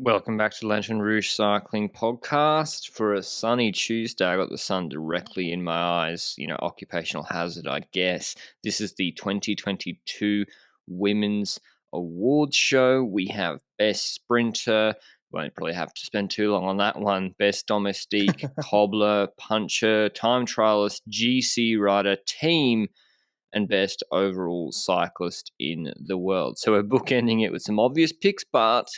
Welcome back to Lanterne Rouge Cycling Podcast. For a sunny Tuesday, I got the sun directly in my eyes. Occupational hazard, I guess. This is the 2022 Women's Awards Show. We have Best Sprinter. Won't probably have to spend too long on that one. Best Domestique, Cobbler, Puncheur, Time Trialist, GC Rider, Team, and Best Overall Cyclist in the world. So we're bookending it with some obvious picks, but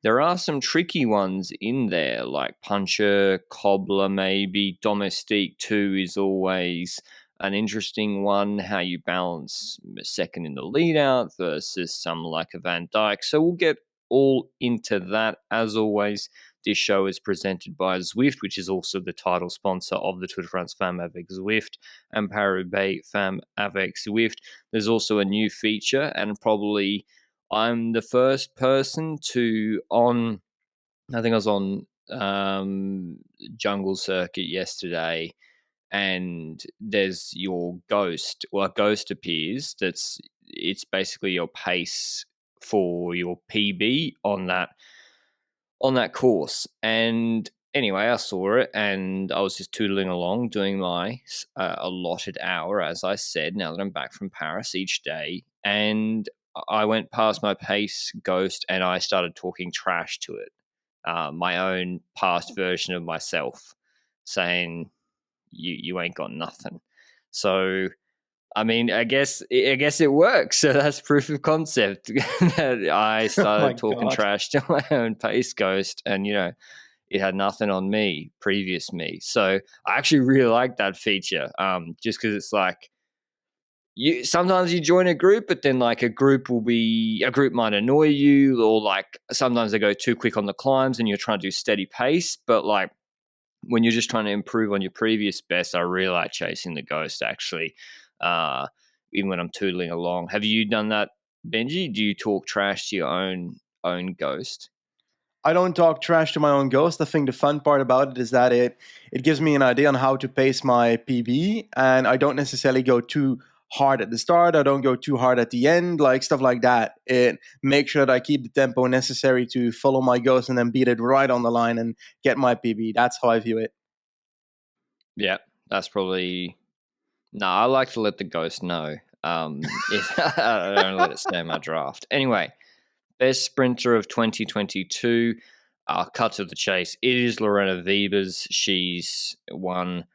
there are some tricky ones in there, like Puncheur, Cobbler, maybe. Domestique too is always an interesting one, how you balance second in the lead out versus someone like a Van Dijk. So we'll get all into that. As always, this show is presented by Zwift, which is also the title sponsor of the Tour de France Femmes avec Zwift and Paris-Roubaix Femmes avec Zwift. There's also a new feature, and probably I'm the first person I think I was on Jungle Circuit yesterday, and there's your ghost. Well, a ghost appears. It's basically your pace for your PB on that course. And anyway, I saw it, and I was just tootling along, doing my allotted hour, as I said, now that I'm back from Paris each day. And I went past my pace ghost, and I started talking trash to it. My own past version of myself, saying, you ain't got nothing. So, I mean, I guess it works. So that's proof of concept. I started talking trash to my own pace ghost, and it had nothing on me, previous me. So I actually really like that feature, just because it's like, sometimes you join a group, but then like a group might annoy you, or like sometimes they go too quick on the climbs and you're trying to do steady pace. But like when you're just trying to improve on your previous best, I really like chasing the ghost, actually, even when I'm tootling along. Have you done that, Benji? Do you talk trash to your own ghost? I don't talk trash to my own ghost. I think the fun part about it is that it gives me an idea on how to pace my PB, and I don't necessarily go too hard at the start. I don't go too hard at the end, like stuff like that. It makes sure that I keep the tempo necessary to follow my ghost and then beat it right on the line and get my PB. That's how I view it. Yeah, that's probably... No, I like to let the ghost know. I don't let it stay in my draft. Anyway, best sprinter of 2022. I'll cut to the chase. It is Lorena Wiebes. She's won...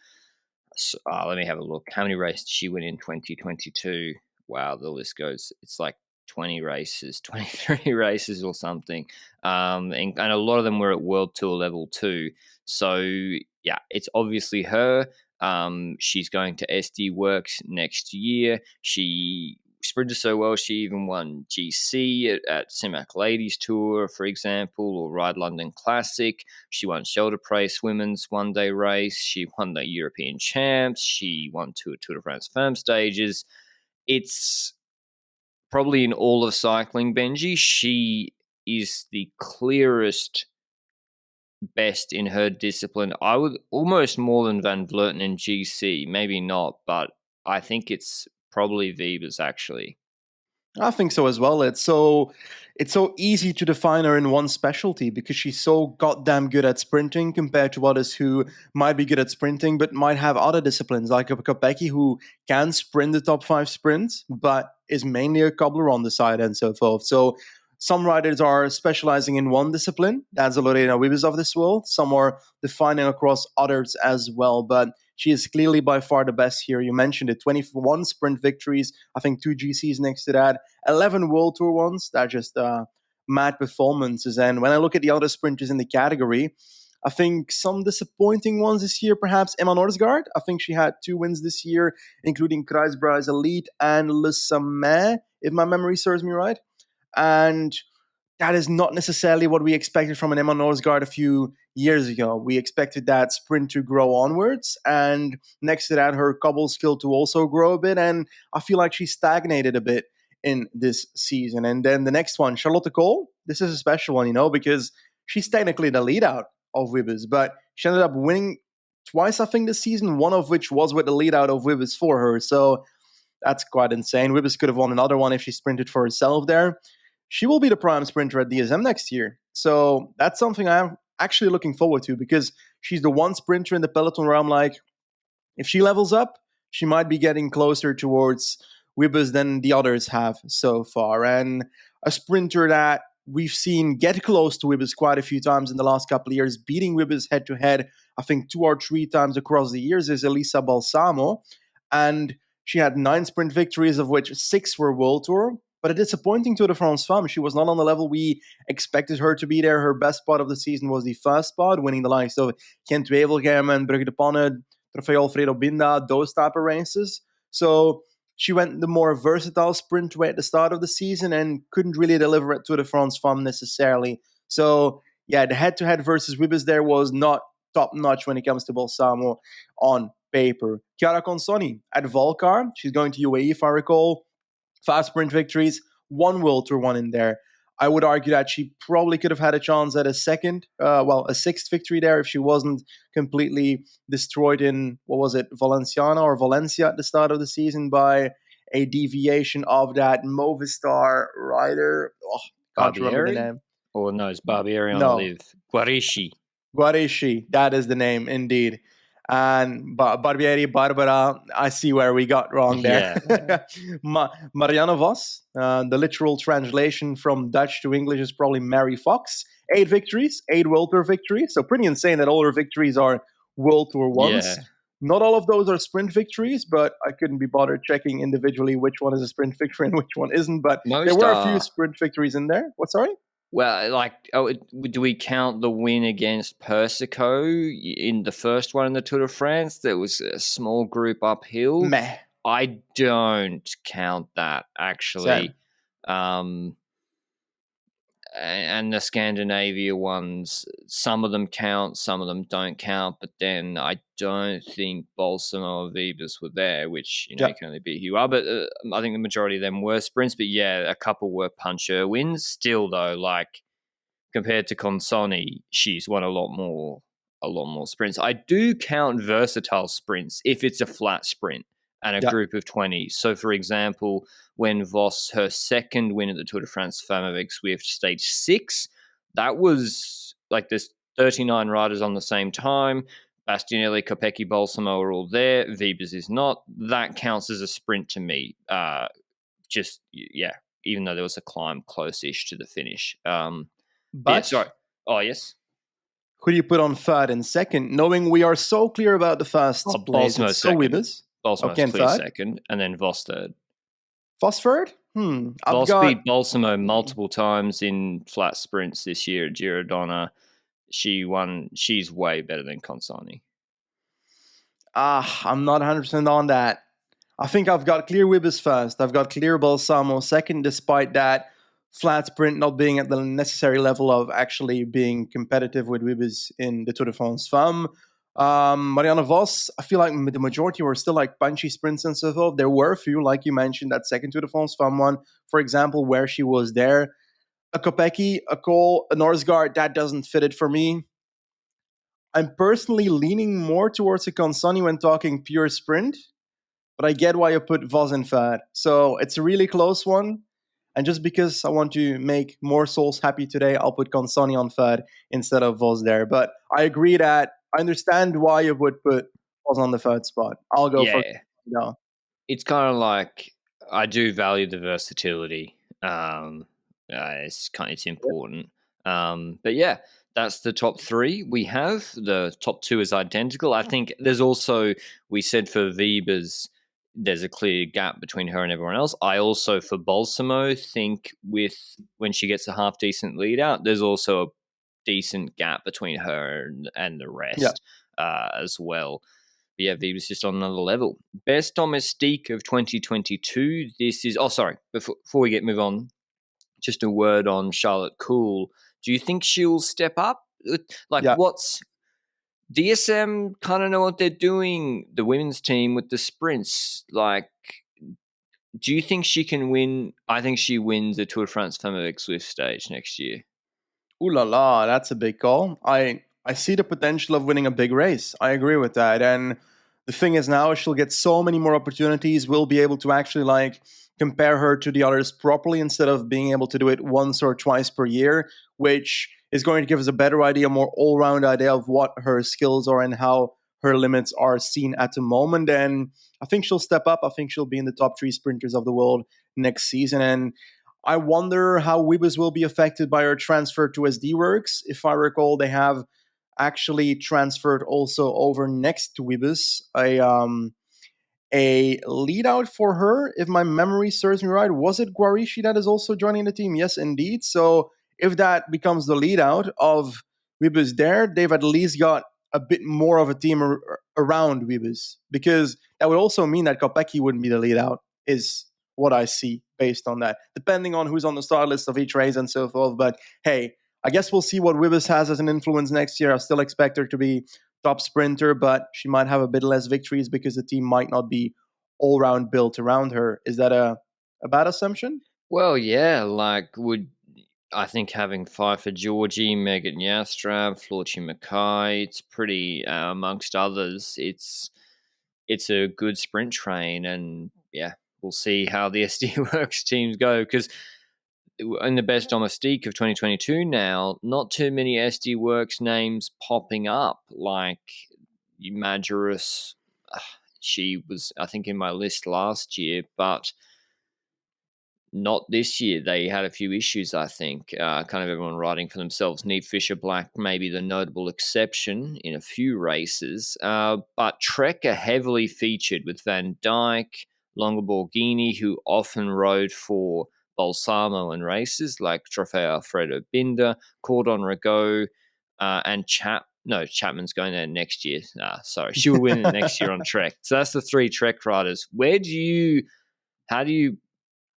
let me have a look. How many races did she win in 2022? Wow, the list goes. It's like 20 races, 23 races or something. And a lot of them were at World Tour level too. So, yeah, it's obviously her. She's going to SD Works next year. She sprinted so well, she even won GC at Simac Ladies Tour, for example, or Ride London Classic. She won Shelter Price Women's one-day race. She won the European Champs. She won Tour de France Firm stages. It's probably in all of cycling, Benji, she is the clearest best in her discipline. I would almost more than Van Vleuten in GC. Maybe not, but I think it's probably Wiebes, actually. I think so as well. It's so easy to define her in one specialty because she's so goddamn good at sprinting compared to others who might be good at sprinting but might have other disciplines, like a Kopecky who can sprint the top 5 sprints but is mainly a cobbler on the side and so forth. So some riders are specializing in one discipline. That's the Lorena Wiebes of this world. Some are defining across others as well, but she is clearly by far the best here. You mentioned it, 21 sprint victories, I think 2 GCs next to that, 11 World Tour ones. That's just mad performances. And when I look at the other sprinters in the category, I think some disappointing ones this year, perhaps Emma Norsgaard. I think she had 2 wins this year, including Kruisbruis Elite and Le Sommet, if my memory serves me right. And that is not necessarily what we expected from an Emma Norsgaard a few years ago. We expected that sprint to grow onwards, and next to that, her cobble skill to also grow a bit, and I feel like she stagnated a bit in this season. And then the next one, Charlotte Kool. This is a special one, because she's technically the lead out of Wiebes, but she ended up winning twice, I think, this season, one of which was with the lead out of Wiebes for her. So that's quite insane. Wiebes could have won another one if she sprinted for herself there. she will be the prime sprinter at DSM next year. So that's something I'm actually looking forward to, because she's the one sprinter in the peloton where I'm like, if she levels up, she might be getting closer towards Wibbers than the others have so far. And a sprinter that we've seen get close to Wibbers quite a few times in the last couple of years, beating Wibbers head to head, I think 2 or 3 times across the years, is Elisa Balsamo. And she had 9 sprint victories, of which 6 were World Tour. But a disappointing Tour de France femme. She was not on the level we expected her to be there. Her best spot of the season was the first spot, winning the likes of Gent Wevelgem and Brugge de Panne, Trofeo Alfredo Binda, those type of races. So she went the more versatile sprint way at the start of the season and couldn't really deliver at Tour de France femme necessarily. So yeah, the head-to-head versus Wibbers there was not top-notch when it comes to Balsamo on paper. Chiara Consoni at Volcar. She's going to UAE, if I recall. 5 sprint victories, 1 World Tour one in there. I would argue that she probably could have had a chance at a 6th victory there if she wasn't completely destroyed in, Valenciana or Valencia at the start of the season by a deviation of that Movistar rider. Oh, can't remember the name. Or no, it's Barbieri on Live. Guareschi, that is the name indeed. And Barbieri, Barbara, I see where we got wrong there. Yeah. Marianne Vos, the literal translation from Dutch to English is probably Mary Fox. 8 victories, 8 World Tour victories. So pretty insane that all her victories are World Tour ones. Yeah. Not all of those are sprint victories, but I couldn't be bothered checking individually which one is a sprint victory and which one isn't. But there were a few sprint victories in there. What, sorry? Well, do we count the win against Persico in the first one in the Tour de France? There was a small group uphill. Meh. I don't count that, actually. And the Scandinavia ones, some of them count, some of them don't count. But then I don't think Balsamo or Wibbers were there, which, you can only be who you are. But I think the majority of them were sprints. But yeah, a couple were Puncheur wins. Still, though, compared to Consoni, she's won a lot more sprints. I do count versatile sprints if it's a flat sprint and a group of 20. So, for example, when Vos, her second win at the Tour de France Femme avec Zwift, stage 6, that was there's 39 riders on the same time. Bastianelli, Kopecky, Balsamo are all there. Wibbers is not. That counts as a sprint to me. Even though there was a climb close-ish to the finish. Sorry. Oh, yes. Who do you put on third and second, knowing we are so clear about the first place? Balsamo so Wibbers. Balsamo's clear second, and then Vos third. Vos third? Vos beat Balsamo multiple times in flat sprints this year at Girodonna. She won. She's way better than Consoni. I'm not 100% on that. I think I've got clear Wibbers first. I've got clear Balsamo second, despite that flat sprint not being at the necessary level of actually being competitive with Wibbers in the Tour de France Femme. Marianne Vos, I feel like the majority were still punchy sprints and so forth. There were a few, like you mentioned, that second Tour de France Femme one, for example, where she was there. A Kopecky, a Cole, a Norsgaard, that doesn't fit it for me. I'm personally leaning more towards a Consoni when talking pure sprint, but I get why you put Vos in third. So it's a really close one. And just because I want to make more souls happy today, I'll put Consoni on third instead of Vos there. But I agree that I understand why you would put Vos on the third spot. I'll go for no. It's kind of I do value the versatility. It's important. But yeah, that's the top 3 we have. The top 2 is identical. I think there's also, we said for Wibbers, there's a clear gap between her and everyone else. I also, for Balsamo, think when she gets a half decent lead out, there's also a decent gap between her and the rest as well. But yeah, Wibbers just on another level. Best Domestique of 2022. This is, before we move on, just a word on Charlotte Kool. Do you think she'll step up? What's DSM kind of know what they're doing, the women's team with the sprints. Do you think she can win? I think she wins the Tour de France Femme avec Zwift stage next year. Ooh la la, that's a big call. I see the potential of winning a big race. I agree with that. And the thing is now she'll get so many more opportunities. We'll be able to actually compare her to the others properly instead of being able to do it once or twice per year, which is going to give us a better idea, a more all-round idea of what her skills are and how her limits are seen at the moment. And I think she'll step up. I think she'll be in the top 3 sprinters of the world next season. And I wonder how Wiebes will be affected by her transfer to SD Works. If I recall, they have actually transferred also over next to Wiebes a lead out for her, if my memory serves me right. Was it Guarishi that is also joining the team? Yes, indeed. So if that becomes the lead out of Wiebes there, they've at least got a bit more of a team around Wiebes, because that would also mean that Kopecky wouldn't be the lead out, is what I see based on that, depending on who's on the start list of each race and so forth. But hey, I guess we'll see what Wiebes has as an influence next year. I still expect her to be top sprinter, but she might have a bit less victories because the team might not be all round built around her. Is that a bad assumption? Well, yeah, I think having Pfeiffer Georgie, Megan Yastrab, Florchie Mackay, it's pretty, amongst others, it's a good sprint train, and yeah, we'll see how the SD Works teams go, because in the best Domestique of 2022 now, not too many SD Works names popping up, like Majorus. She was, I think, in my list last year, but not this year. They had a few issues, I think. Kind of everyone writing for themselves. Neve Fisher Black, maybe the notable exception in a few races. But Trek are heavily featured with Van Dyke, Longa Borghini, who often rode for Balsamo in races like Trofeo Alfredo Binder, Cordon Rigaud, and Chapman's going there next year. Sorry, she'll win it next year on Trek. So that's the 3 Trek riders. How do you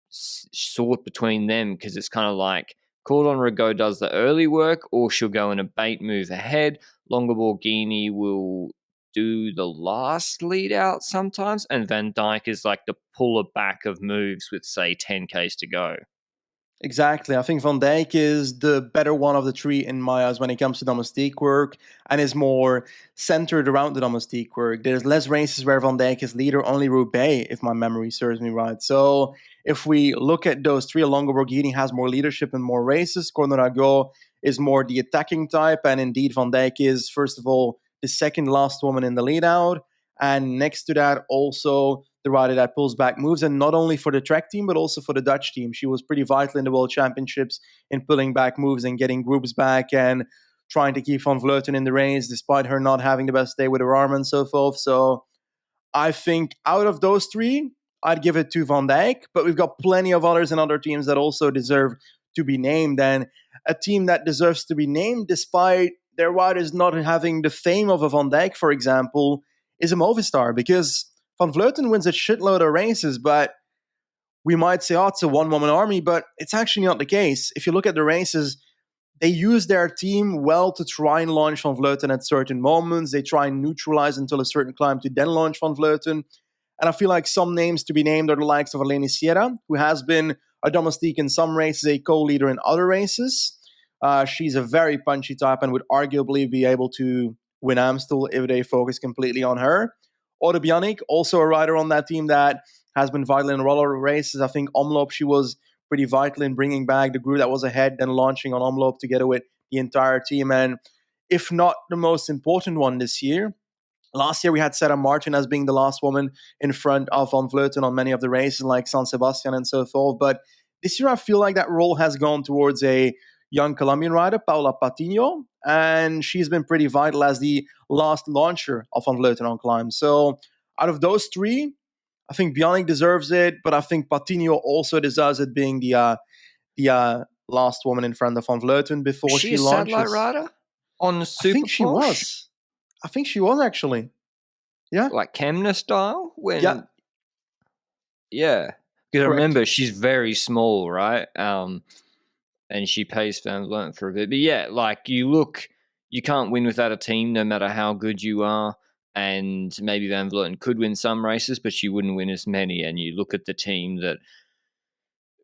sort between them? Because it's kind of like Cordon Rigaud does the early work, or she'll go in a bait move ahead. Longa Borghini will do the last lead out sometimes, and Van Dyke is like the puller back of moves with, say, 10Ks to go. Exactly. I think Van Dijk is the better one of the 3 in my eyes when it comes to domestique work, and is more centered around the domestique work. There's less races where Van Dijk is leader, only Roubaix, if my memory serves me right. So if we look at those 3, Longa Borghini has more leadership and more races. Cornorago is more the attacking type, and indeed Van Dijk is, first of all, the second last woman in the lead out. And next to that, also the rider that pulls back moves, and not only for the Trek team, but also for the Dutch team. She was pretty vital in the World Championships in pulling back moves and getting groups back and trying to keep Van Vleuten in the race, despite her not having the best day with her arm and so forth. So I think out of those 3, I'd give it to Van Dijk, but we've got plenty of others and other teams that also deserve to be named. And a team that deserves to be named, despite their riders not having the fame of a Van Dijk, for example, is a Movistar, because Van Vleuten wins a shitload of races, but we might say, oh, it's a one-woman army, but it's actually not the case. If you look at the races, they use their team well to try and launch Van Vleuten at certain moments. They try and neutralize until a certain climb to then launch Van Vleuten. And I feel like some names to be named are the likes of Eleni Sierra, who has been a domestique in some races, a co-leader in other races. She's a very punchy type and would arguably be able to win Amstel if they focus completely on her. Ode Bjanic, also a rider on that team that has been vital in roller races. I think Omloop, she was pretty vital in bringing back the group that was ahead, then launching on Omloop together with the entire team. And if not the most important one this year, last year we had Sarah Martin as being the last woman in front of Van Vleuten on many of the races like San Sebastian and so forth. But this year I feel like that role has gone towards a young Colombian rider, Paula Patiño, and she's been pretty vital as the last launcher of Van Vleuten on climb. So out of those 3, I think Bjanic deserves it, but I think Patiño also deserves it, being the last woman in front of Van Vleuten before Is she she a satellite launches. rider on the I Super think she Porsche? was. I think she was actually. Yeah. Like Kemna style? Yeah. Yeah. Because I Correct. remember she's very small, right? And she pays Van Vleuten for a bit. But yeah, like you can't win without a team no matter how good you are. And maybe Van Vleuten could win some races, but she wouldn't win as many. And you look at the team that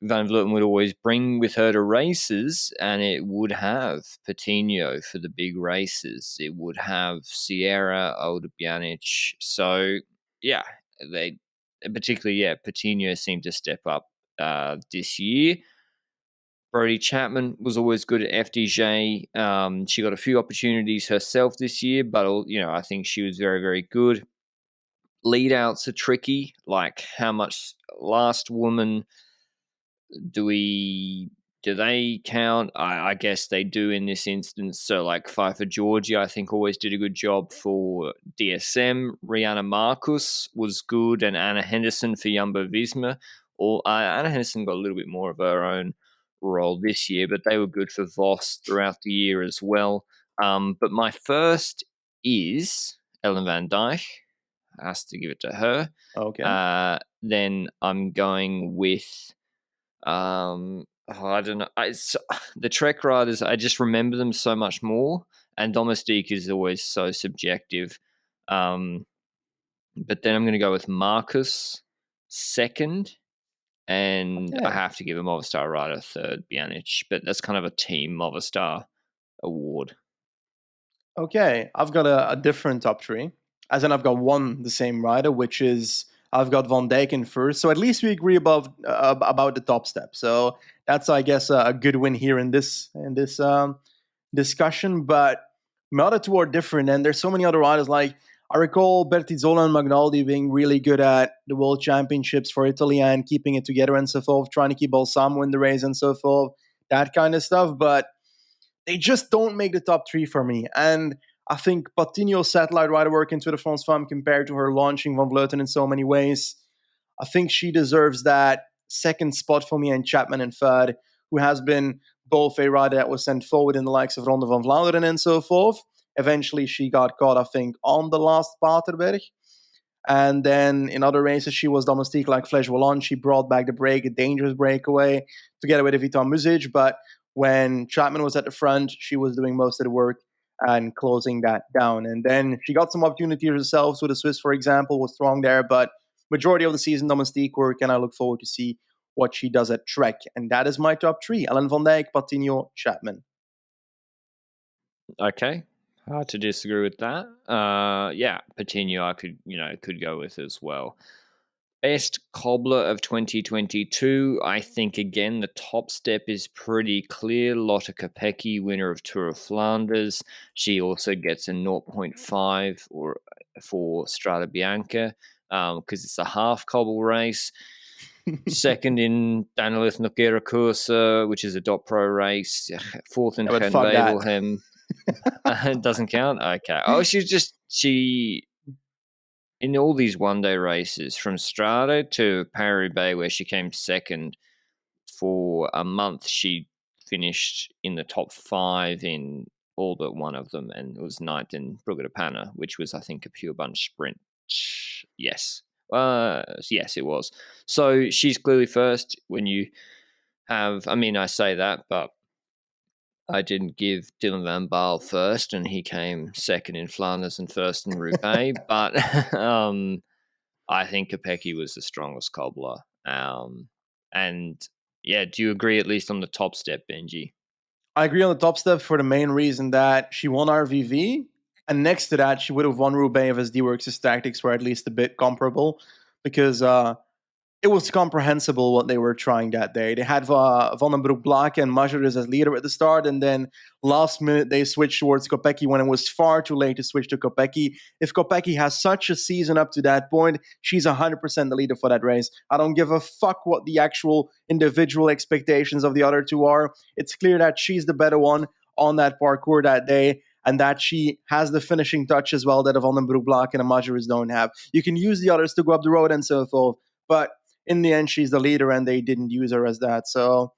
Van Vleuten would always bring with her to races, and it would have Patino for the big races. It would have Sierra, Olda Bjanic. So, yeah, particularly, Patino seemed to step up this year. Brodie Chapman was always good at FDJ. She got a few opportunities herself this year, but I think she was very, very good. Lead outs are tricky. Like, how much Last Woman do they count? I guess they do in this instance. So, like, Pfeiffer Georgia, I think, always did a good job for DSM. Rihanna Marcus was good, and Anna Henderson for Jumbo Visma. Anna Henderson got a little bit more of her own role this year, but they were good for Vos throughout the year as well. But my first is Ellen van Dijk. I has to give it to her. Okay. Then I'm going with I don't know. The Trek riders, I just remember them so much more, and Domestique is always so subjective. But then I'm going to go with Marcus second, and I have to give a Movistar rider third, Bianic. But that's kind of a team Movistar award. Okay, I've got a different top three. As in, I've got the same rider, which is I've got Van Dijk in first. So at least we agree about the top step. So that's, I guess, a good win here in this discussion. But my other two are different, and there's so many other riders. Like, I recall Bertizzola and Magnaldi being really good at the World Championships for Italy and keeping it together and so forth, trying to keep Balsamo in the race and so forth, that kind of stuff. But they just don't make the top three for me. And I think Patino's satellite rider work into the France Femme compared to her launching Van Vleuten in so many ways, I think she deserves that second spot for me, and Chapman in third, who has been both a rider that was sent forward in the likes of Ronde van Vlaanderen and so forth. Eventually, she got caught, I think, on the last Paterberg. And then in other races, she was domestique like Flesh Wallon. She brought back the break, a dangerous breakaway, together with Vitor Muzic. But when Chapman was at the front, she was doing most of the work and closing that down. And then she got some opportunities herself. So the Swiss, for example, was strong there. But majority of the season, domestique work, and I look forward to see what she does at Trek. And that is my top three: Ellen van Dijk, Patino, Chapman. Okay. Hard to disagree with that. Patino I could go with as well. Best cobbler of 2022, I think, again, the top step is pretty clear. Lotte Kopecky, winner of Tour of Flanders. She also gets a 0.5 for Strada Bianca because it's a half cobble race. Second in Danelith Nogueira Cursa, which is a dot pro race. Fourth in Gen Wevelgem. It doesn't count? Okay. Oh, she in all these one-day races, from Strada to Paris-Roubaix, where she came second for a month, she finished in the top 5 in all but one of them, and it was ninth in Brugge de Panne, which was, I think, a pure bunch sprint. Yes. Yes, it was. So she's clearly first when you have, I say that, but I didn't give Dylan van Baal first, and he came second in Flanders and first in Roubaix. But I think Kopecky was the strongest cobbler. And yeah, do you agree at least on the top step, Benji? I agree on the top step for the main reason that she won RVV, and next to that, she would have won Roubaix if SD Works' tactics were at least a bit comparable, because it was comprehensible what they were trying that day. They had Van den Broek-Blaak and Majerus as leader at the start, and then last minute they switched towards Kopecky when it was far too late to switch to Kopecky. If Kopecky has such a season up to that point, she's 100% the leader for that race. I don't give a fuck what the actual individual expectations of the other two are. It's clear that she's the better one on that parcours that day, and that she has the finishing touch as well that a Van den Broek-Blaak and a Majerus don't have. You can use the others to go up the road and so forth, but in the end, she's the leader, and they didn't use her as that. So,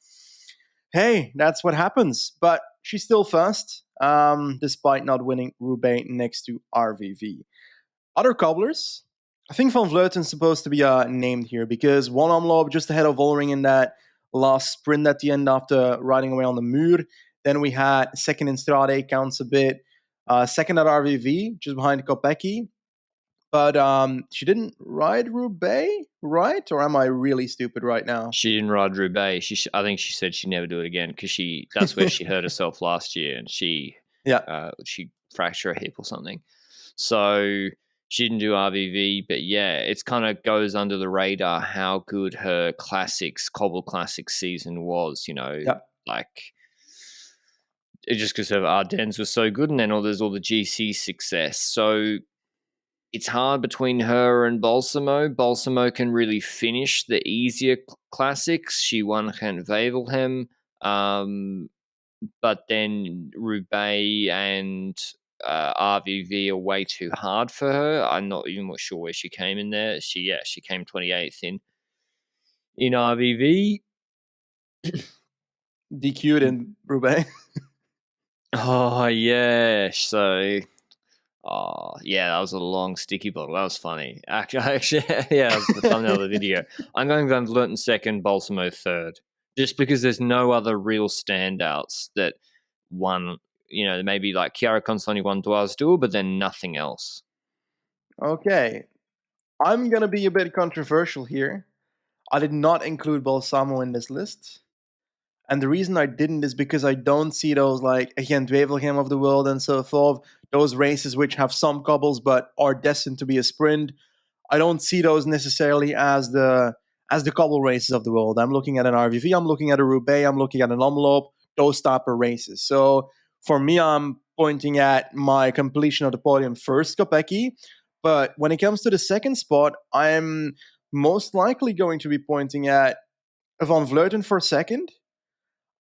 hey, that's what happens. But she's still first, despite not winning Roubaix next to RVV. Other cobblers, I think Van Vleuten's supposed to be named here, because one Omloop just ahead of Vollering in that last sprint at the end after riding away on the Muur. Then we had second in Strade, counts a bit. Second at RVV, just behind Kopecky. But she didn't ride Roubaix, right? Or am I really stupid right now? She didn't ride Roubaix. I think she said she'd never do it again because that's where she hurt herself last year, and she fractured her hip or something. So She didn't do RVV, but yeah, it's kind of goes under the radar how good her Cobble Classics season was. Yeah. Like it just because her Ardennes was so good, and then there's all the GC success. So it's hard between her and Balsamo. Balsamo can really finish the easier classics. She won Gent Wevelgem, but then Roubaix and RVV are way too hard for her. I'm not even sure where she came in there. She came 28th in RVV. DQ'd in Roubaix. Oh yeah, so yeah, that was a long sticky bottle. That was funny. Actually, yeah, that was the thumbnail of the video. I'm going Van Vleuten second, Balsamo third, just because there's no other real standouts that won. Maybe like Chiara Consoni won Dwars Duel, but then nothing else. Okay. I'm going to be a bit controversial here. I did not include Balsamo in this list. And the reason I didn't is because I don't see those like again Dwevelgem of the world and so forth, those races which have some cobbles but are destined to be a sprint. I don't see those necessarily as the cobble races of the world. I'm looking at an RVV, I'm looking at a Roubaix, I'm looking at an Omloop, those type of races. So for me, I'm pointing at my completion of the podium first, Kopecky. But when it comes to the second spot, I'm most likely going to be pointing at Van Vleuten for second.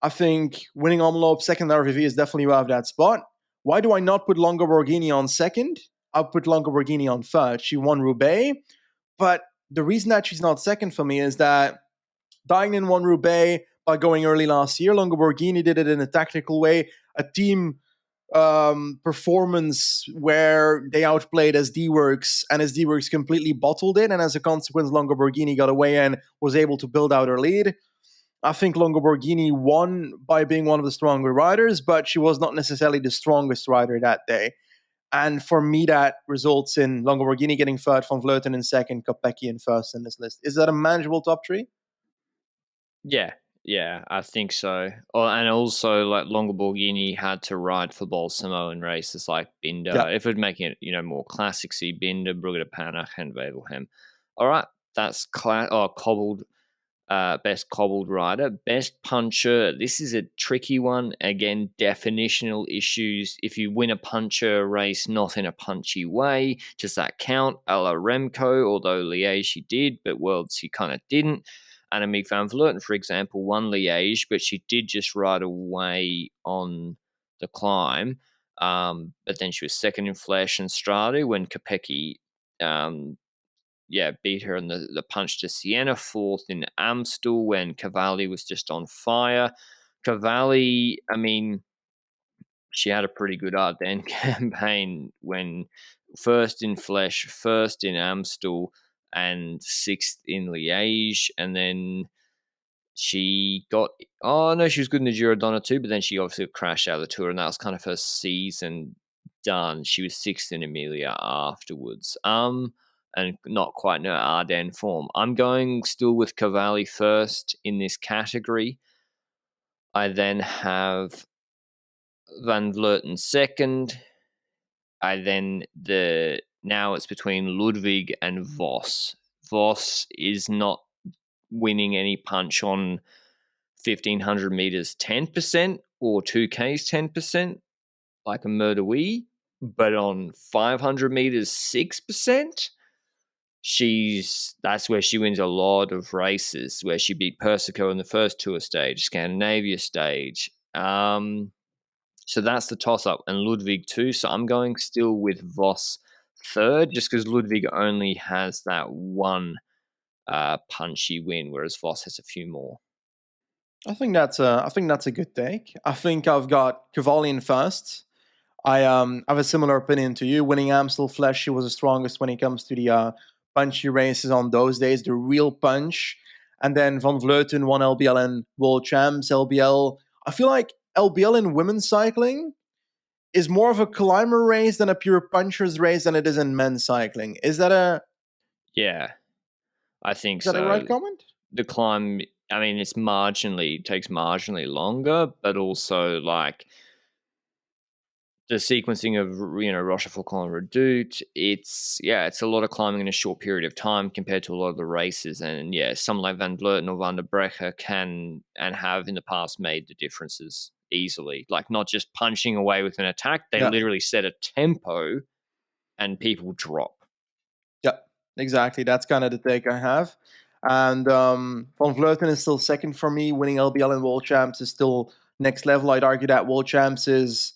I think winning Omloop second RVV is definitely above that spot. Why do I not put Longo Borghini on second? I'll put Longo Borghini on third. She won Roubaix, but the reason that she's not second for me is that Diagnan won Roubaix by going early last year. Longo Borghini did it in a tactical way, a team performance where they outplayed SD Works, and SD Works completely bottled it, and as a consequence, Longo Borghini got away and was able to build out her lead. I think Longo Borghini won by being one of the stronger riders, but she was not necessarily the strongest rider that day. And for me, that results in Longo Borghini getting third, Van Vleuten in second, Kopecky in first in this list. Is that a manageable top three? Yeah, I think so. And also, like Longo Borghini had to ride for Balsamo in races like Binder. Yeah. If we're making it, more classic-y, Binder, Brugge de Panach, and Wevelgem. All right, that's cobbled. Best cobbled rider, best puncher. This is a tricky one. Again, definitional issues. If you win a puncher race not in a punchy way, does that count? A la Remco, although Liège she did, but Worlds she kind of didn't. Annemiek van Vleuten, for example, won Liège, but she did just ride away on the climb. But then she was second in Flash and Strade when Kopecky beat her in the punch to Siena, fourth in Amstel when Cavalli was just on fire. Cavalli, I mean, she had a pretty good Ardennes campaign when first in Flesh, first in Amstel, and sixth in Liège, and then she got she was good in the Girodonna too, but then she obviously crashed out of the tour, and that was kind of her season done. She was sixth in Emilia afterwards. And not quite in her Ardennes form. I'm going still with Cavalli first in this category. I then have Van Vleuten second. Now it's between Ludwig and Vos. Vos is not winning any punch on 1500 meters 10% or 2Ks 10%, like a Murderwee, but on 500 meters 6%. That's where she wins a lot of races, where she beat Persico in the first tour stage, Scandinavia stage. So that's the toss-up, and Ludwig too. So I'm going still with Vos third, just because Ludwig only has that one punchy win, whereas Vos has a few more. I think that's a good take. I think I've got Cavalli in first. I have a similar opinion to you. Winning Amstel Flesh, she was the strongest when it comes to the punchy races on those days, the real punch. And then Van Vleuten won LBL and World Champs. LBL, I feel like LBL in women's cycling is more of a climber race than a pure puncher's race than it is in men's cycling. Is that a I think is that a right comment? The climb, I mean, takes marginally longer, but also like the sequencing of Rochefoucauld and Redoute, it's a lot of climbing in a short period of time compared to a lot of the races, and someone like Van Vleuten or Van der Brecher can and have in the past made the differences easily, like not just punching away with an attack, they literally set a tempo and people drop. Yeah, exactly. That's kind of the take I have. And Van Vleuten is still second for me. Winning LBL and World Champs is still next level. I'd argue that World Champs is,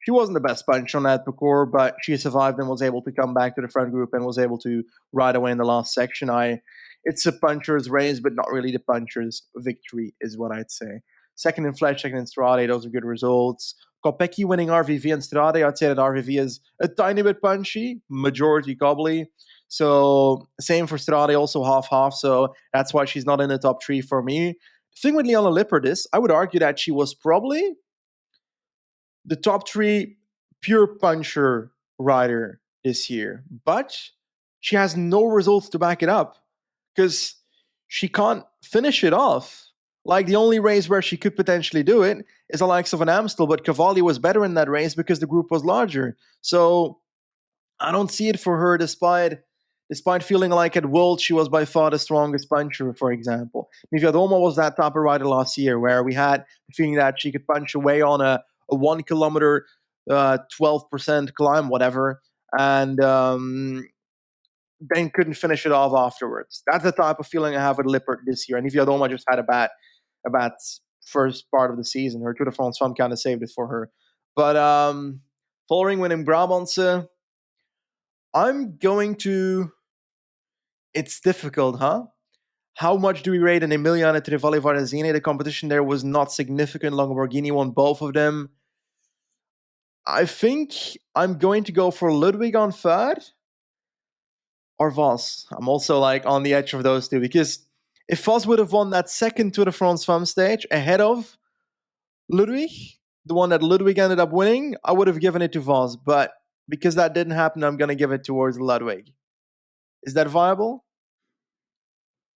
she wasn't the best punch on that parcours, but she survived and was able to come back to the front group and was able to ride away in the last section. It's a puncher's race, but not really the puncher's victory, is what I'd say. Second in Fletch, second in Strade, those are good results. Kopecky winning RVV and Strade, I'd say that RVV is a tiny bit punchy, majority cobbly. So same for Strade, also half-half. So that's why she's not in the top three for me. The thing with Liana Lippert is, I would argue that she was probably the top three pure puncher rider this year. But she has no results to back it up because she can't finish it off. Like the only race where she could potentially do it is the likes of an Amstel, but Cavalli was better in that race because the group was larger. So I don't see it for her, despite feeling like at World she was by far the strongest puncher, for example. Miviadoma was that type of rider last year where we had the feeling that she could punch away on a 1 kilometer, 12% climb, whatever, and then couldn't finish it off afterwards. That's the type of feeling I have with Lippert this year. And Miviadoma just had a bad first part of the season. Her Tour de France fun kind of saved it for her. But following winning Brabantse, I'm going to. It's difficult, huh? How much do we rate an Emiliana Trevally Varazine? The competition there was not significant. Lamborghini won both of them. I think I'm going to go for Ludwig on third or Vos. I'm also like on the edge of those two because if Vos would have won that second Tour de France Femme stage ahead of Ludwig, the one that Ludwig ended up winning, I would have given it to Vos. But because that didn't happen, I'm going to give it towards Ludwig. Is that viable?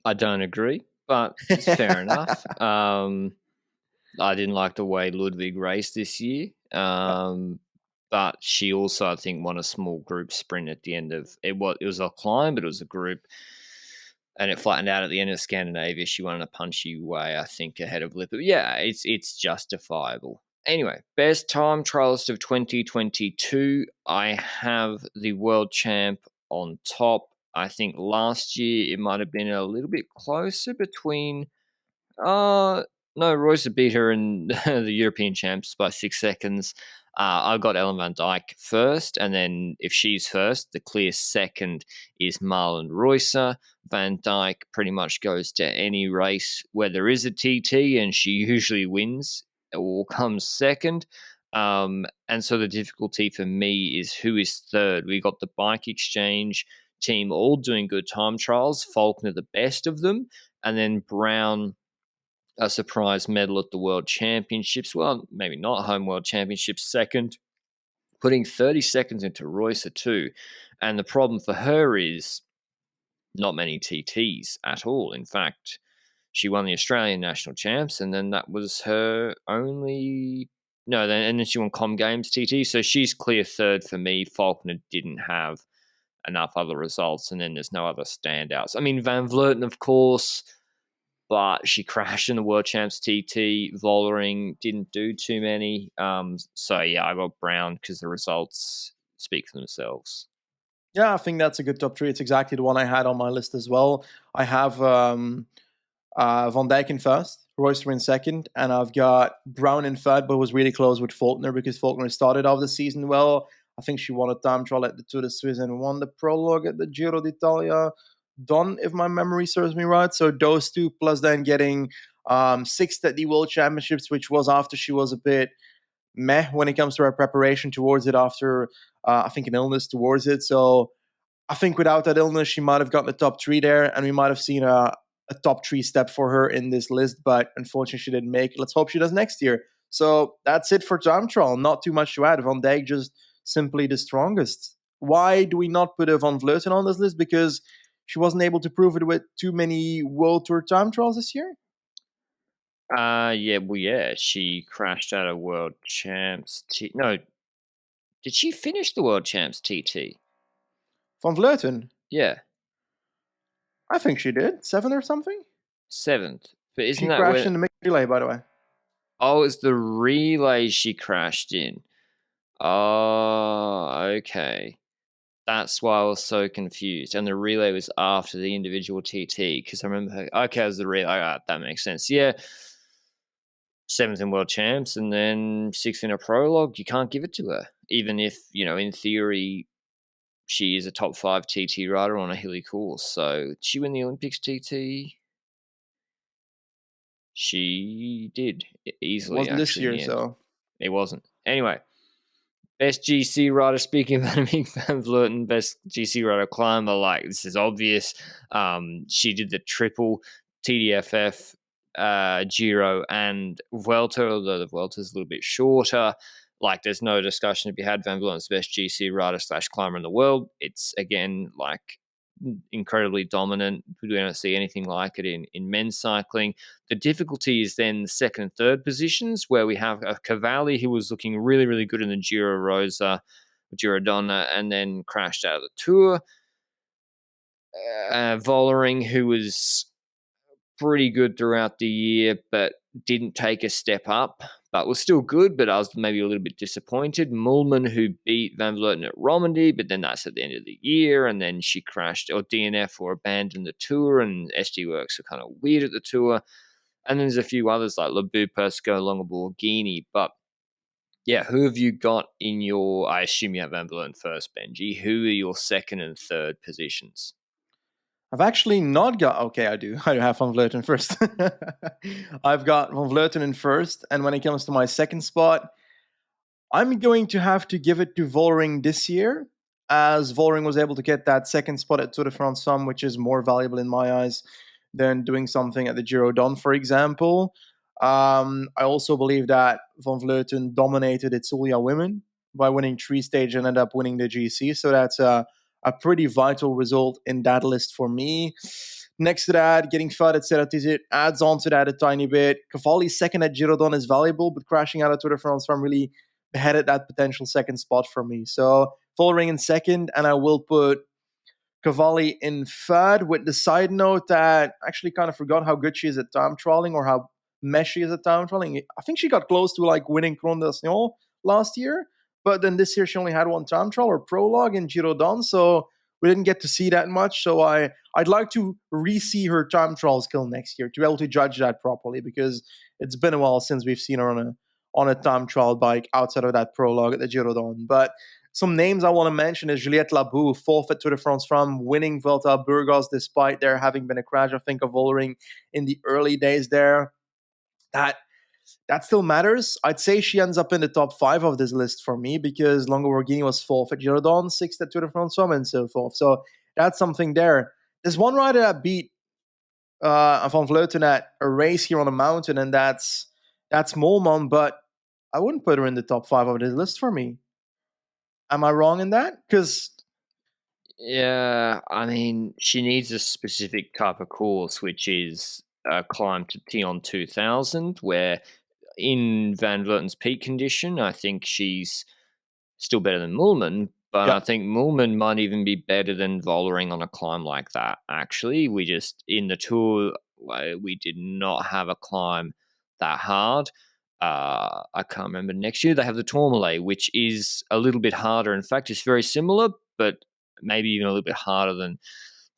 I don't agree, but it's fair enough. I didn't like the way Ludwig raced this year. But she also, I think, won a small group sprint at the end of it. It was a climb, but it was a group, and it flattened out at the end of Scandinavia. She won in a punchy way, I think, ahead of Lippert. Yeah, it's justifiable. Anyway, best time trialist of 2022. I have the world champ on top. I think last year it might have been a little bit closer between. No, Royce beat her in the European champs by 6 seconds. I've got Ellen van Dijk first, and then if she's first, the clear second is Marlon Reusser. Van Dijk pretty much goes to any race where there is a TT, and she usually wins or comes second. And so the difficulty for me is who is third. We got the Bike Exchange team all doing good time trials, Faulkner the best of them, and then Brown a surprise medal at the World Championships. Well, maybe not home World Championships second, putting 30 seconds into Reusser too. And the problem for her is not many TTs at all. In fact, she won the Australian National Champs, and then that was her only. No, and then she won Com Games TT. So she's clear third for me. Faulkner didn't have enough other results, and then there's no other standouts. I mean, Van Vleuten, of course, but she crashed in the World Champs TT. Vollering didn't do too many. So, yeah, I got Brown because the results speak for themselves. Yeah, I think that's a good top three. It's exactly the one I had on my list as well. I have Van Dijk in first, Reusser in second, and I've got Brown in third, but was really close with Faulkner because Faulkner started off the season well. I think she won a time trial at the Tour de Suisse and won the prologue at the Giro d'Italia. Done, if my memory serves me right. So those two, plus then getting sixth at the World Championships, which was after she was a bit meh when it comes to her preparation towards it after, I think, an illness towards it. So I think without that illness, she might have gotten the top three there, and we might have seen a top three step for her in this list, but unfortunately she didn't make it. Let's hope she does next year. So that's it for time trial. Not too much to add. Van Dijk just simply the strongest. Why do we not put a Van Vleuten on this list? Because she wasn't able to prove it with too many World Tour time trials this year? Yeah, she crashed out of World Champs. No, Did she finish the World Champs TT? Van Vleuten? Yeah, I think she did. 7th or something? 7th. But isn't She that crashed when? in the mixed relay, by the way. Oh, it's the relay she crashed in. Oh, okay. That's why I was so confused. And the relay was after the individual TT because I remember her. Okay, it was the relay. That makes sense. Yeah. 7th in world champs and then 6th in a prologue. You can't give it to her. Even if, in theory, she is a top 5 TT rider on a hilly course. So, did she win the Olympics TT? She did easily, Wasn't this actually, in year, the end. so. It wasn't. Anyway, best GC rider, speaking of Annemiek van Vleuten, best GC rider climber, like, this is obvious. She did the triple TDFF, Giro, and Vuelta, although the Vuelta is a little bit shorter. Like, there's no discussion to be had. Van Vleuten's the best GC rider / climber in the world. It's, again, like, incredibly dominant. We don't see anything like it in men's cycling. The difficulty is then the second and third positions, where we have a Cavalli who was looking really, really good in the Giro Rosa, Giro Donna, and then crashed out of the Tour. Vollering, who was pretty good throughout the year, but didn't take a step up, but was still good, but I was maybe a little bit disappointed. Moolman, who beat Van Vleuten at Romandy, but then that's at the end of the year, and then she crashed, or DNF, or abandoned the Tour, and SD Works were kind of weird at the Tour. And then there's a few others like Lebu, Persco, Longaborghini, but yeah, who have you got in your, I assume you have Van Vleuten first, Benji. Who are your second and third positions? I've actually not got. Okay, I do. I do have Van Vleuten first. I've got Van Vleuten in first, and when it comes to my second spot, I'm going to have to give it to Vollering this year, as Vollering was able to get that second spot at Tour de France Somme, which is more valuable in my eyes than doing something at the Giro Don, for example. I also believe that Van Vleuten dominated Itzulia women by winning 3 stage and ended up winning the GC. So that's a pretty vital result in that list for me. Next to that, getting third at Ceratizit adds on to that a tiny bit. Cavalli's second at Giro Don is valuable, but crashing out of Tour de France Somme really beheaded that potential second spot for me. So Vollering in second, and I will put Cavalli in third, with the side note that I actually kind of forgot how good she is at time trialing, or how mesh she is at time trialing. I think she got close to like winning Cron d'Asniol last year, but then this year she only had one time trial or prologue in Giro Don, so we didn't get to see that much. So I'd like to re-see her time trial skill next year to be able to judge that properly, because it's been a while since we've seen her on a time trial bike outside of that prologue at the Giro Don. But some names I want to mention is Juliette Labou, fourth at Tour de France from winning Vuelta a Burgos, despite there having been a crash, I think, of Vollering in the early days there. That still matters. I'd say she ends up in the top 5 of this list for me, because Longaborghini was 4th at Giro Don, 6th at Tour de France and so forth. So that's something there. There's one rider that beat Van Vleuten at a race here on a mountain, and that's Molman, but I wouldn't put her in the top 5 of this list for me. Am I wrong in that? Because Yeah, I mean, she needs a specific type of course, which is a climb to Tion 2000, where in Van Vleuten's peak condition, I think she's still better than Moolman, but I think Moolman might even be better than Vollering on a climb like that. Actually, we just, in the Tour, we did not have a climb that hard. I can't remember. Next year they have the Tourmalet, which is a little bit harder. In fact, it's very similar, but maybe even a little bit harder than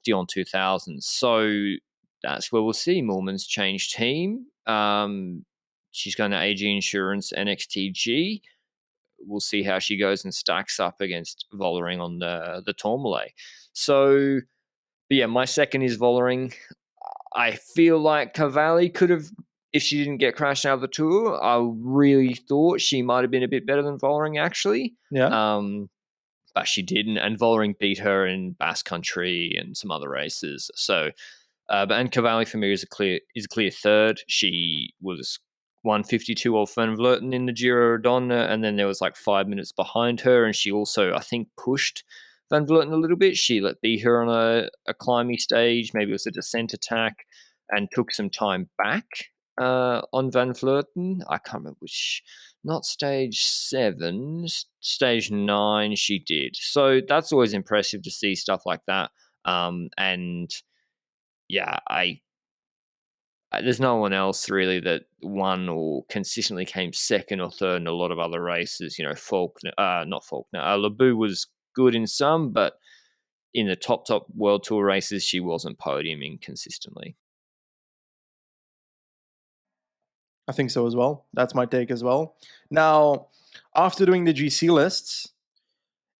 Dion 2000. So that's where we'll see Moolman's change team. She's going to AG Insurance NXTG. We'll see how she goes and stacks up against Vollering on the Tourmalet. So, but yeah, my second is Vollering. I feel like Cavalli could have, if she didn't get crashed out of the Tour, I really thought she might have been a bit better than Vollering, actually. yeah. But she didn't, and Vollering beat her in Basque Country and some other races. So, and Cavalli for me is a clear third. She was 152 off Van Vleuten in the Giro Donna, and then there was like 5 minutes behind her, and she also, I think, pushed Van Vleuten a little bit. She beat her on a climby stage, maybe it was a descent attack, and took some time back on Van Vleuten. I can't remember which not stage 7, stage 9 she did. So that's always impressive to see stuff like that. And yeah, there's no one else really that won or consistently came second or third in a lot of other races. Faulkner, not Faulkner. Lebu was good in some, but in the top World Tour races, she wasn't podiuming consistently. I think so as well. That's my take as well. Now, after doing the GC lists,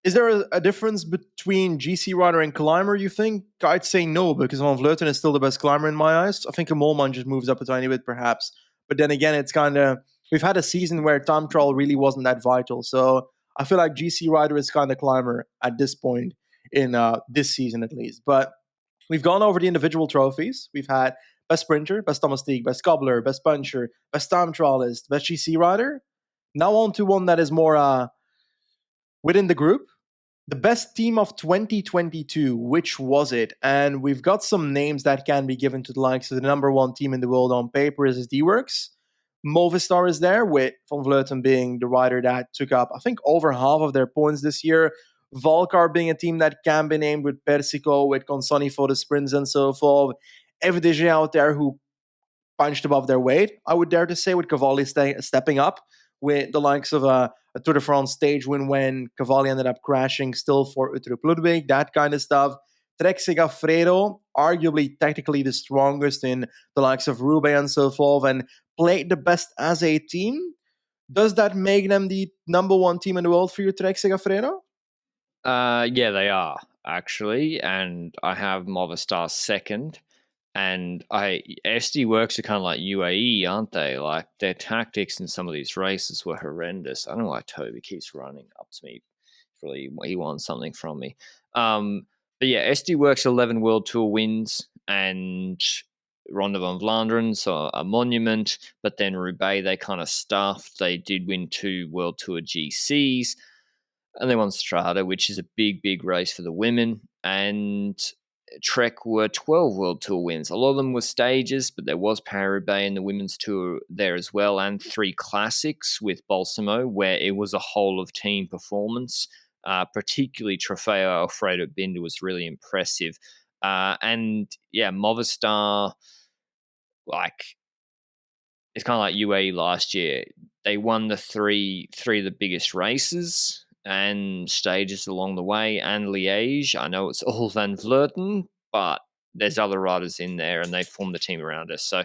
is there a difference between GC rider and climber, you think? I'd say no, because Van Vleuten is still the best climber in my eyes. I think a Molman just moves up a tiny bit, perhaps. But then again, it's kind of... We've had a season where time trial really wasn't that vital. So I feel like GC rider is kind of climber at this point in this season, at least. But we've gone over the individual trophies. We've had best sprinter, best Domestique, best Cobbler, best Puncheur, best time trialist, best GC rider. Now on to one that is more... within the group, the best team of 2022, which was it? And we've got some names that can be given to the likes of the number one team in the world on paper is D-Works. Movistar is there, with Van Vleuten being the rider that took up, I think, over half of their points this year. Valcar being a team that can be named, with Persico, with Consoni for the sprints and so forth. FDG out there who punched above their weight, I would dare to say, with Cavalli stepping up, with the likes of a Tour de France stage win when Cavalli ended up crashing still for Uttrup Ludwig, that kind of stuff. Trek Segafredo, arguably technically the strongest in the likes of Roubaix and so forth, and played the best as a team. Does that make them the number one team in the world for you, Trek Segafredo? Yeah, they are, actually. And I have Movistar second. And SD Works are kind of like UAE, aren't they? Like, their tactics in some of these races were horrendous. I don't know why Toby keeps running up to me. Really, he wants something from me. But yeah, SD Works 11 World Tour wins, and Ronde van Vlaanderen, so a monument. But then Roubaix, they kind of stuffed. They did win 2 World Tour GCs, and they won Strada, which is a big, big race for the women. And Trek were 12 World Tour wins. A lot of them were stages, but there was Paris-Roubaix in the women's tour there as well, and 3 classics with Balsamo, where it was a whole-of-team performance. Particularly Trofeo Alfredo Binder was really impressive. And yeah, Movistar, it's kind of like UAE last year. They won the three of the biggest races and stages along the way, and Liège. I know it's all Van Vleuten, but there's other riders in there, and they form the team around us. So,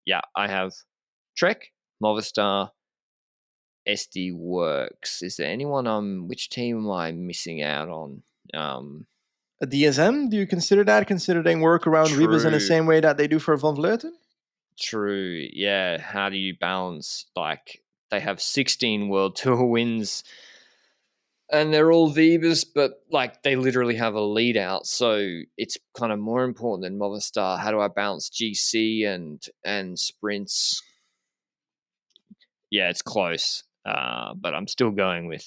yeah, I have Trek, Movistar, SD Works. Is there anyone which team am I missing out on? A DSM? Do you consider that, considering work around Rebus in the same way that they do for Van Vleuten? True. Yeah. How do you balance, they have 16 World Tour wins, and they're all Vibas, but they literally have a lead out. So it's kind of more important than Movistar. How do I balance GC and sprints? Yeah, it's close. But I'm still going with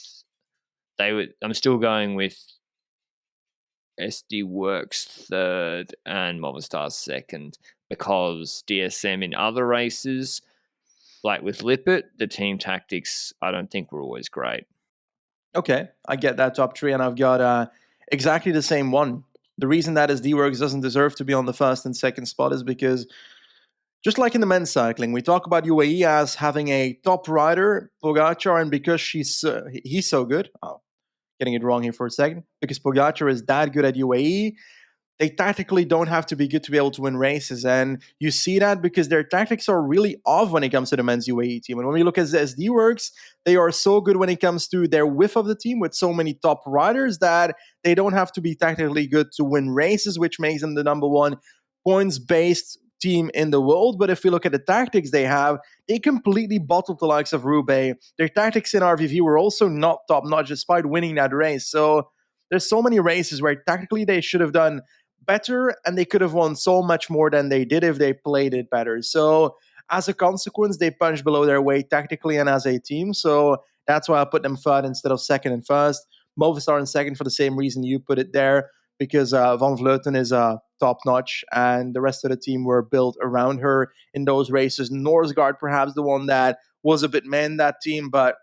SD Works third and Movistar second, because DSM in other races, like with Lippert, the team tactics I don't think were always great. Okay, I get that top 3, and I've got exactly the same one. The reason that SD Works doesn't deserve to be on the first and second spot is because, just like in the men's cycling, we talk about UAE as having a top rider, Pogacar, and because he's so good, getting it wrong here for a second, because Pogacar is that good at UAE, they tactically don't have to be good to be able to win races. And you see that because their tactics are really off when it comes to the men's UAE team. And when we look at the SD Works, they are so good when it comes to their width of the team with so many top riders that they don't have to be tactically good to win races, which makes them the number one points-based team in the world. But if we look at the tactics they have, they completely bottled the likes of Roubaix. Their tactics in RVV were also not top-notch despite winning that race. So there's so many races where tactically they should have done better, and they could have won so much more than they did if they played it better. So as a consequence, they punched below their weight tactically and as a team. So that's why I put them third instead of second and first. Movistar in second for the same reason you put it there, because Van Vleuten is top-notch, and the rest of the team were built around her in those races. Norsgaard, perhaps the one that was a bit meh in that team. But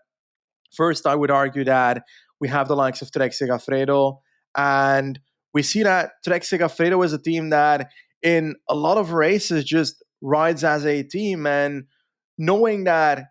first, I would argue that we have the likes of Trek Segafredo, and we see that Trek Segafredo is a team that in a lot of races just rides as a team, and knowing that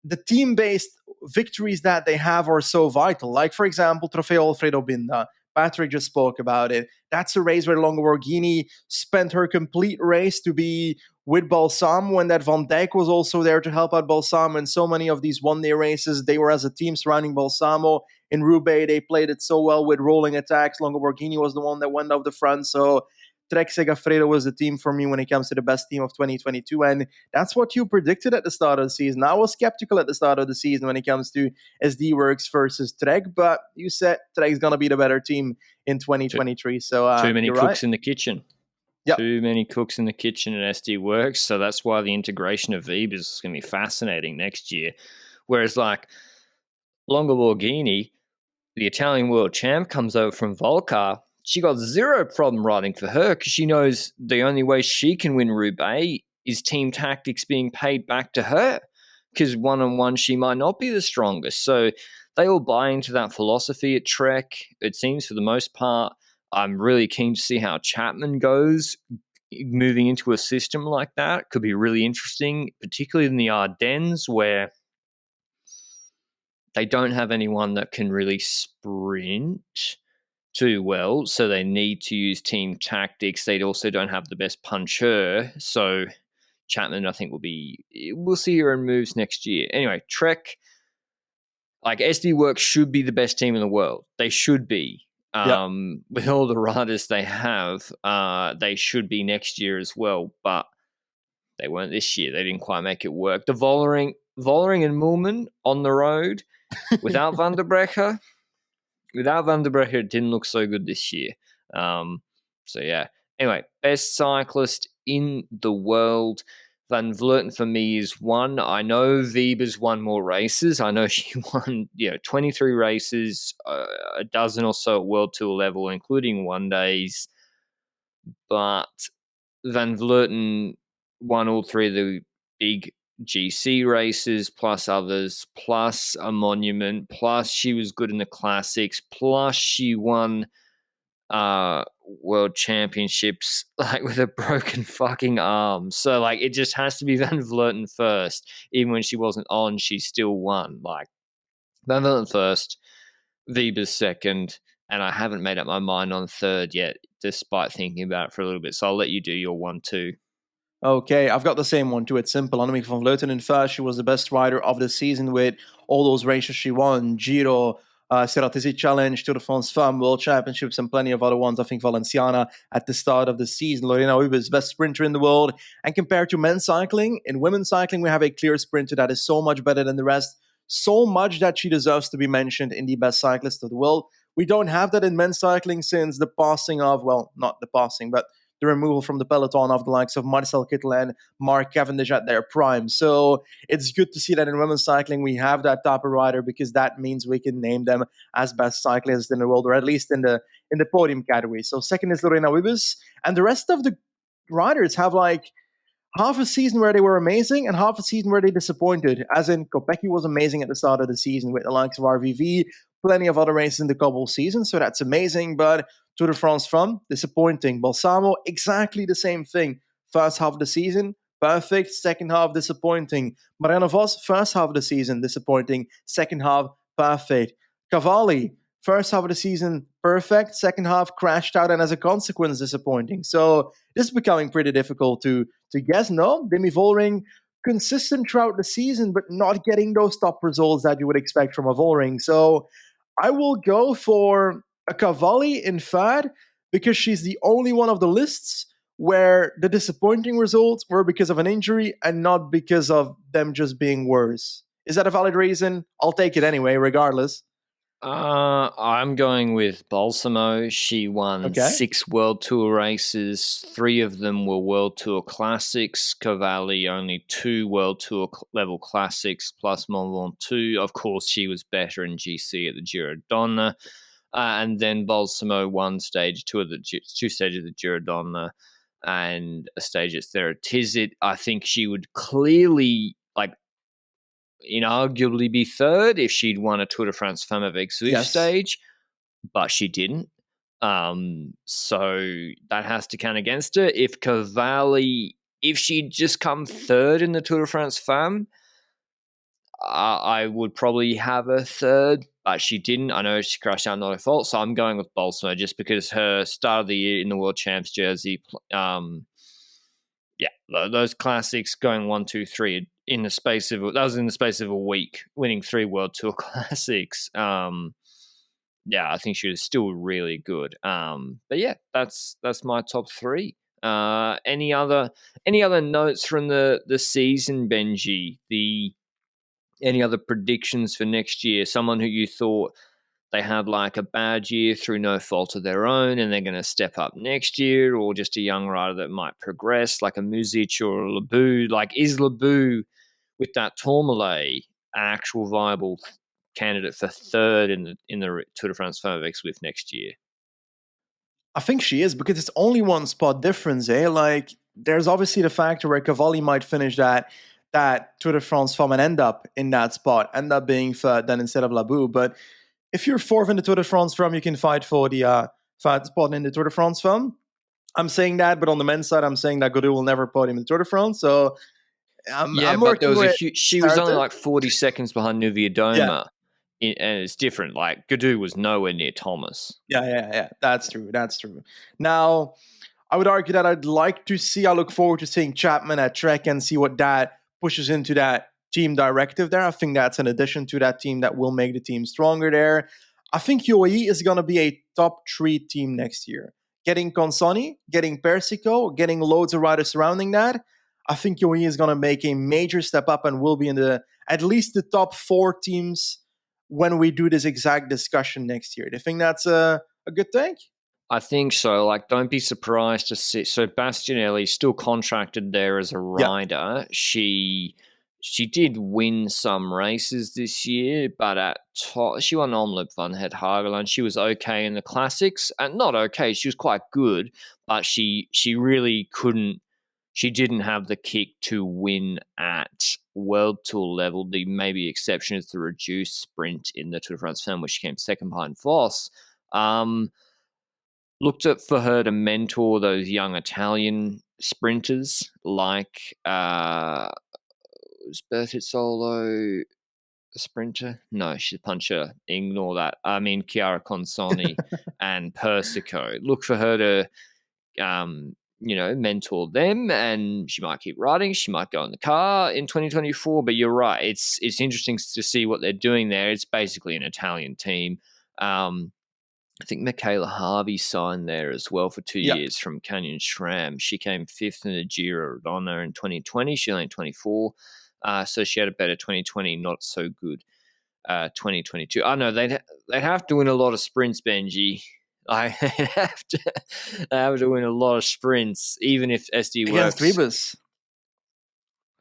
the team-based victories that they have are so vital. Like, for example, Trofeo Alfredo Binda. Patrick just spoke about it. That's a race where Longo Borghini spent her complete race to be with Balsamo, and that Van Dijk was also there to help out Balsamo. And so many of these one-day races, they were as a team surrounding Balsamo. In Roubaix, they played it so well with rolling attacks. Longo Borghini was the one that went off the front. So Trek Segafredo was the team for me when it comes to the best team of 2022. And that's what you predicted at the start of the season. I was skeptical at the start of the season when it comes to SD Works versus Trek, but you said Trek's going to be the better team in 2023. So too many you're cooks right. in the kitchen. Yep. Too many cooks in the kitchen at SD Works. So that's why the integration of Vibes is going to be fascinating next year. Whereas like Longo Borghini, the Italian world champ, comes over from Volcar. She got zero problem riding for her because she knows the only way she can win Roubaix is team tactics being paid back to her, because one-on-one she might not be the strongest. So they all buy into that philosophy at Trek, it seems, for the most part. I'm really keen to see how Chapman goes moving into a system like that. Could be really interesting, particularly in the Ardennes, where they don't have anyone that can really sprint too well, so they need to use team tactics. They also don't have the best puncheur, so Chapman, I think, we'll see her in moves next year. Anyway, Trek, like SD Works should be the best team in the world. They should be. Yep. With all the riders they have, they should be next year as well, but they weren't this year. They didn't quite make it work. The Vollering and Moolman on the road without Van der Brecker. Without Van der Brecker, it didn't look so good this year. So, yeah. Anyway, best cyclist in the world. Van Vleuten for me is one. I know Weber's won more races. I know she won 23 races, a dozen or so at World Tour level, including one days. But Van Vleuten won all three of the big GC races, plus others, plus a monument, plus she was good in the classics, plus she won world championships like with a broken fucking arm. So like it just has to be Van Vleuten first. Even when she wasn't on, she still won. Like Van Vleuten first, Weber's second, and I haven't made up my mind on third yet, despite thinking about it for a little bit. So I'll let you do your 1-2. Okay, I've got the same one too. It's simple. Annemiek van Vleuten in first. She was the best rider of the season with all those races she won. Giro, Ceratesi Challenge, Tour de France Femmes, World Championships, and plenty of other ones. I think Valenciana at the start of the season. Lorena Wiebes, best sprinter in the world. And compared to men's cycling, in women's cycling, we have a clear sprinter that is so much better than the rest. So much that she deserves to be mentioned in the best cyclist of the world. We don't have that in men's cycling since the passing of, well, not the passing, but the removal from the peloton of the likes of Marcel Kittel and Mark Cavendish at their prime. So it's good to see that in women's cycling we have that type of rider, because that means we can name them as best cyclists in the world, or at least in the podium category. So second is Lorena Wiebes, and the rest of the riders have like half a season where they were amazing and half a season where they disappointed. As in, Kopecky was amazing at the start of the season with the likes of RVV, plenty of other races in the Cobbler season, so that's amazing. But Tour de France Femmes, disappointing. Balsamo, exactly the same thing. First half of the season, perfect. Second half, disappointing. Marianne Vos, first half of the season, disappointing. Second half, perfect. Cavalli, first half of the season, perfect. Second half, crashed out, and as a consequence, disappointing. So this is becoming pretty difficult to guess. No, Demi Vollering, consistent throughout the season, but not getting those top results that you would expect from a Vollering. So I will go for a Cavalli in third, because she's the only one of the lists where the disappointing results were because of an injury and not because of them just being worse. Is that a valid reason? I'll take it anyway, regardless. I'm going with Balsamo. She won 6 World Tour races. 3 of them were World Tour Classics. Cavalli only 2 World Tour level Classics plus Mont Ventoux. Of course, she was better in GC at the Girodonna. And then Balsamo won stage 2 of the 2 stages of the Girodonna and a stage at Ceratizit. I think she would clearly, like, inarguably be third if she'd won a Tour de France Femme avec Zwift stage, but she didn't. So that has to count against her. If Cavalli, if she'd just come third in the Tour de France Femme, I would probably have her third, but she didn't. I know she crashed out, not her fault. So I'm going with Balsamo just because her start of the year in the World Champs jersey, those classics going 1, 2, 3 in the space of a week, winning 3 World Tour classics. I think she was still really good. But yeah, that's my top 3. Any other notes from the season, Benji? Any other predictions for next year? Someone who you thought they had like a bad year through no fault of their own and they're going to step up next year, or just a young rider that might progress like a Muzic or a Labou? Like, is Labou with that Tourmalet an actual viable candidate for third in the Tour de France Femme avec Zwift next year? I think she is, because it's only one spot difference, eh? Like, there's obviously the factor where Cavalli might finish that Tour de France Femme and end up in that spot, end up being third then instead of Labou. But if you're fourth in the Tour de France Femme, you can fight for the third spot in the Tour de France Femme. I'm saying that, but on the men's side, I'm saying that Godot will never podium in the Tour de France. So I'm but there was with she was only like 40 seconds behind Nuvia Doma. Yeah. And it's different. Like, Godot was nowhere near Thomas. Yeah. That's true. Now, I would argue that I look forward to seeing Chapman at Trek and see what that pushes into that team directive there. I think that's an addition to that team that will make the team stronger there. I think UAE is going to be a top 3 team next year. Getting Consoni, getting Persico, getting loads of riders surrounding that. I think UAE is going to make a major step up and will be in at least the top 4 teams when we do this exact discussion next year. Do you think that's a good thing? I think so. Like, don't be surprised to see. So Bastianelli still contracted there as a rider. Yeah. She did win some races this year, but at top, she won Omloop van Het Hageland. She was okay in the classics, and not okay. She was quite good, but she really couldn't. She didn't have the kick to win at World Tour level. The maybe exception is the reduced sprint in the Tour de France Femme, where she came second behind Vos. Looked for her to mentor those young Italian sprinters like was Bertizzolo a sprinter? No, she's a puncher. Ignore that. I mean, Chiara Consoni and Persico. Look for her to mentor them, and she might keep riding. She might go in the car in 2024. But you're right. It's interesting to see what they're doing there. It's basically an Italian team. I think Michaela Harvey signed there as well for 2 years from Canyon SRAM. She came 5th in the Giro d'Honneur in 2020. She's only 24. So she had a better 2020, not so good 2022. I know they'd have to win a lot of sprints, Benji. They have to win a lot of sprints, even if SD works. Against Ribas.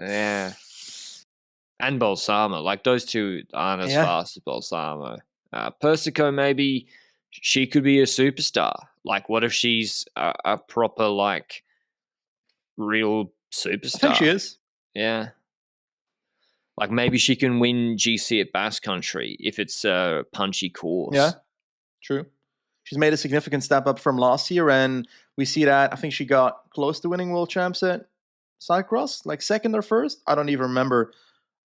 Yeah. And Balsamo. Like, those two aren't as fast as Balsamo. Persico, maybe she could be a superstar. Like, what if she's a proper, like, real superstar? I think she is. Yeah. Like, maybe she can win GC at Basque Country if it's a punchy course. Yeah, true. She's made a significant step up from last year, and we see that. I think she got close to winning World Champs at Cyclist, like second or first. I don't even remember.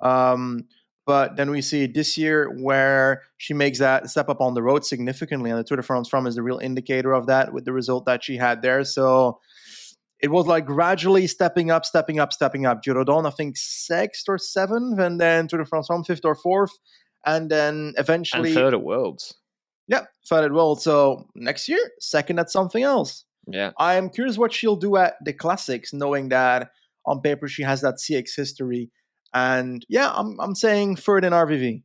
But then we see this year where she makes that step up on the road significantly, and the Tour de France Femme is the real indicator of that with the result that she had there. So it was like gradually stepping up. Giro d'Honneur, I think 6th or 7th, and then Tour de France Femme 5th or 4th, and then eventually... And 3rd at Worlds. Yeah, 3rd at Worlds. So next year, 2nd at something else. Yeah. I am curious what she'll do at the Classics, knowing that on paper she has that CX history. And yeah, I'm saying 3rd in RVV.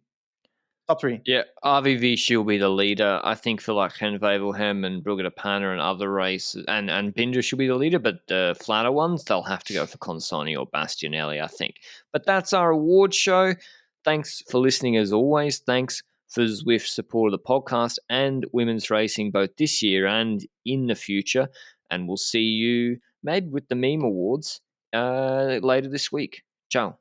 Top 3. Yeah, RVV, she'll be the leader. I think for like Hen Wevelgem and Brugge de Panne and other races, and Binder should be the leader, but the flatter ones, they'll have to go for Consoni or Bastianelli, I think. But that's our award show. Thanks for listening as always. Thanks for Zwift support of the podcast and women's racing both this year and in the future. And we'll see you maybe with the meme awards later this week. Ciao.